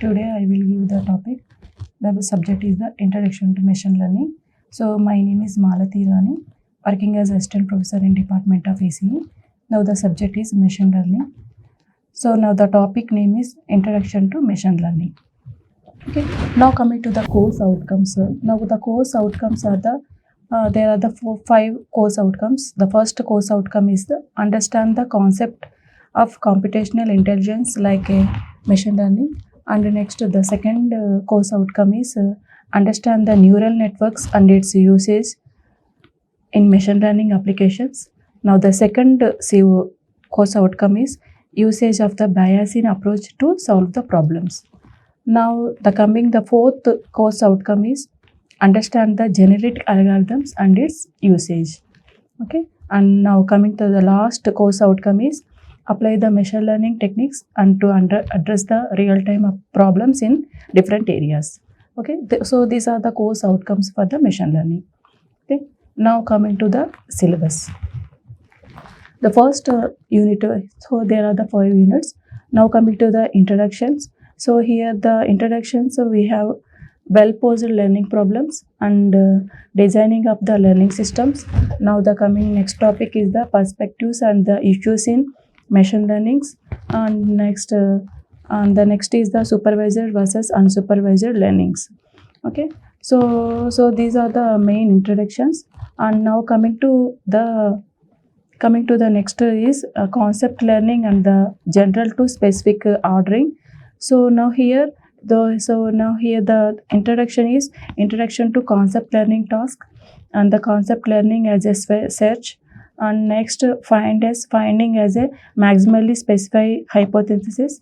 Today I will give the topic. The subject is the Introduction to Machine Learning. So my name is Malathi Rani, working as Assistant Professor in Department of ACE. Now the subject is Machine Learning. So now the topic name is Introduction to Machine Learning. Okay. Now coming to the course outcomes. Now the course outcomes are there are the five course outcomes. The first course outcome is understand the concept of computational intelligence like a machine learning, and next the second course outcome is understand the neural networks and its usage in machine learning applications. Now the second course outcome is usage of the Bayesian approach to solve the problems. Now the fourth course outcome is understand the generic algorithms and its usage. Okay, and now coming to the last course outcome is apply the machine learning techniques and to address the real-time problems in different areas. Okay, so these are the course outcomes for the machine learning. Okay, now coming to the syllabus. The first unit, so there are the 5 units. Now coming to the introductions. So here the introductions, we have well-posed learning problems and designing of the learning systems. Now the coming next topic is the perspectives and the issues in machine learnings, and the next is the supervised versus unsupervised learnings. Okay, so these are the main introductions, and now coming to the next is concept learning and the general to specific ordering. So now here the introduction is introduction to concept learning task, and the concept learning as a search, and next finding as a maximally specified hypothesis,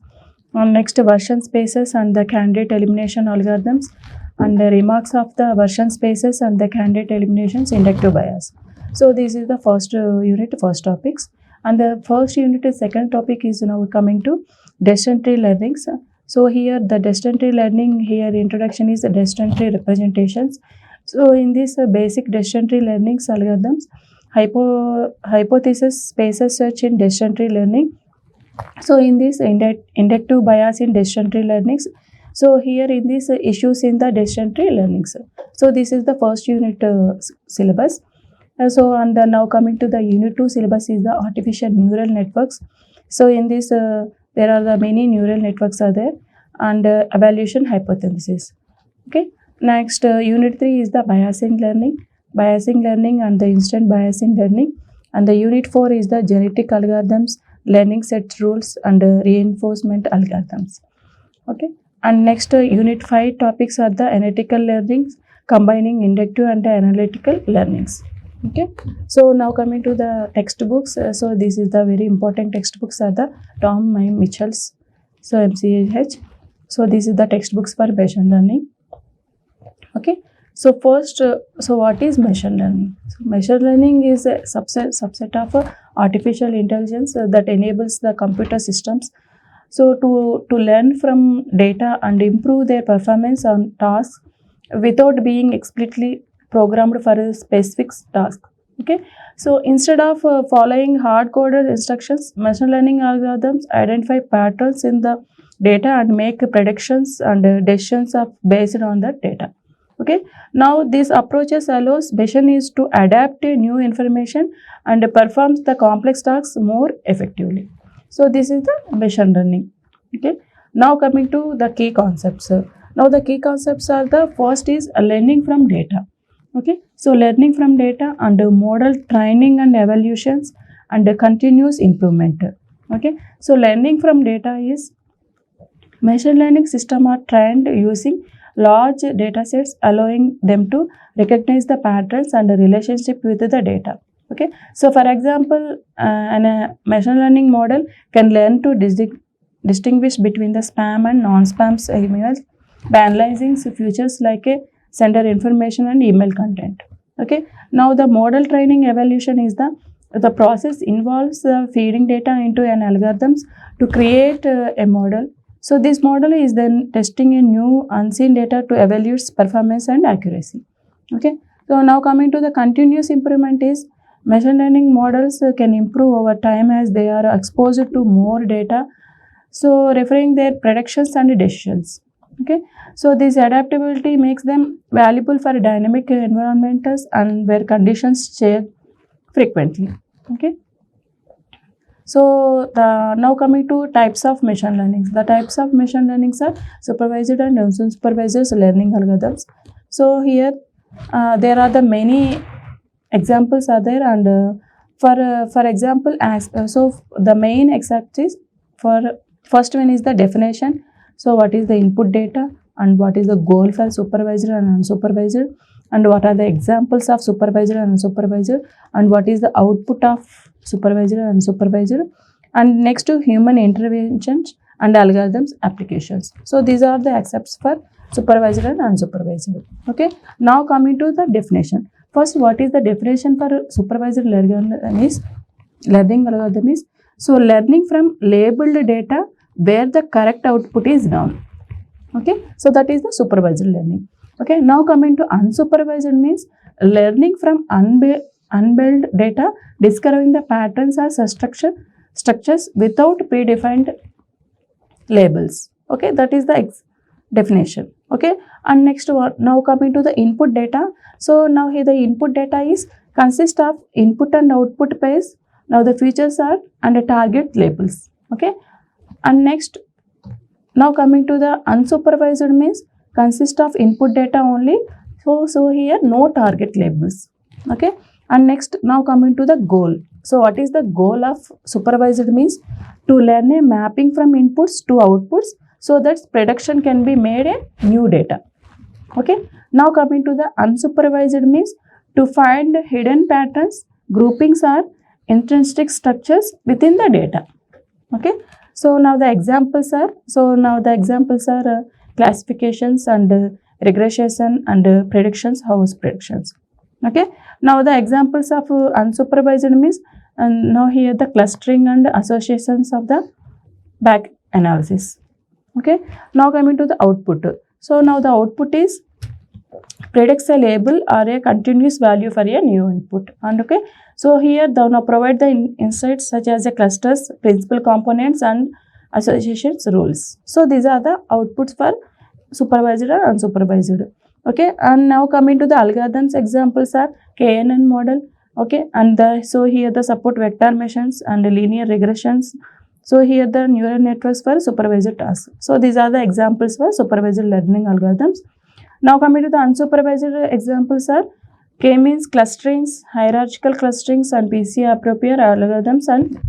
and next version spaces and the candidate elimination algorithms, and the remarks of the version spaces and the candidate eliminations inductive bias. So this is the first unit, first topics, and the first unit is second topic is now coming to decision tree learnings. So here the decision tree learning, here introduction is the decision tree representations. So in this basic decision tree learnings algorithms, hypothesis spaces search in decision tree learning. So in this inductive bias in decision tree learnings. So here in this issues in the decision tree learnings. So this is the first unit syllabus. So and now coming to the unit 2 syllabus is the artificial neural networks. So in this there are the many neural networks are there, and evaluation hypothesis. Okay, next unit 3 is the biasing learning and the instant biasing learning, and the unit 4 is the genetic algorithms, learning set rules, and reinforcement algorithms. Okay, and next unit 5 topics are the analytical learnings, combining inductive and analytical learnings. Okay, so now coming to the textbooks. So this is the very important textbooks are the Tom Mitchell's, so MCH. So this is the textbooks for machine learning. Okay, so first, so what is machine learning? So machine learning is a subset of artificial intelligence that enables the computer systems so to learn from data and improve their performance on tasks without being explicitly programmed for a specific task. Okay, so instead of following hard-coded instructions, machine learning algorithms identify patterns in the data and make predictions and decisions based on that data. Okay, now these approaches allows machines to adapt to new information and performs the complex tasks more effectively. So this is the machine learning. Okay, now coming to the key concepts. Now the key concepts are the first is learning from data. Okay, so learning from data and model training and evaluations and continuous improvement. Okay, so learning from data is machine learning system are trained using large data sets, allowing them to recognize the patterns and the relationship with the data. Okay, so for example, a machine learning model can learn to distinguish between the spam and non-spam emails by analyzing features like a sender information and email content. Okay, now the model training evaluation is the process involves feeding data into an algorithms to create a model. So this model is then testing a new unseen data to evaluate performance and accuracy. Okay, so now coming to the continuous improvement is machine learning models can improve over time as they are exposed to more data, so referring their predictions and decisions. Okay, so this adaptability makes them valuable for dynamic environments and where conditions change frequently. Okay, so now coming to types of machine learning. The types of machine learning are supervised and unsupervised learning algorithms. So here there are the many examples are there, and for example, so the main examples for first one is the definition. So what is the input data and what is the goal for supervised and unsupervised, and what are the examples of supervised and unsupervised, and what is the output of supervised and unsupervised, and next to human interventions and algorithms applications. So these are the accepts for supervised and unsupervised. Okay, now coming to the definition. First, what is the definition for supervised learning algorithm is, so learning from labeled data where the correct output is known. Okay, so that is the supervised learning. Okay, now coming to unsupervised means learning from unbuilt data, discovering the patterns or structures without predefined labels. Okay, that is the definition. Okay, and next one, now coming to the input data. So now here the input data is consist of input and output pairs. Now the features are and the target labels. Okay, and next, now coming to the unsupervised means consist of input data only. So here no target labels. Okay, and next, now coming to the goal. So what is the goal of supervised means to learn a mapping from inputs to outputs so that prediction can be made in new data. Okay, now coming to the unsupervised means to find hidden patterns, groupings, or intrinsic structures within the data. Okay, so now the examples are classifications and regression and predictions, house predictions. Okay, now the examples of unsupervised means, and now here the clustering and associations of the back analysis. Okay, now coming to the output. So now the output is predicts a label or a continuous value for a new input. And okay, so here they now provide the insights such as the clusters, principal components, and associations rules. So these are the outputs for supervised or unsupervised. Okay, and now coming to the algorithms, examples are KNN model. Okay, and so here the support vector machines and linear regressions. So here the neural networks for supervised tasks. So these are the examples for supervised learning algorithms. Now coming to the unsupervised examples are k-means clusterings, hierarchical clusterings, and PC appropriate algorithms and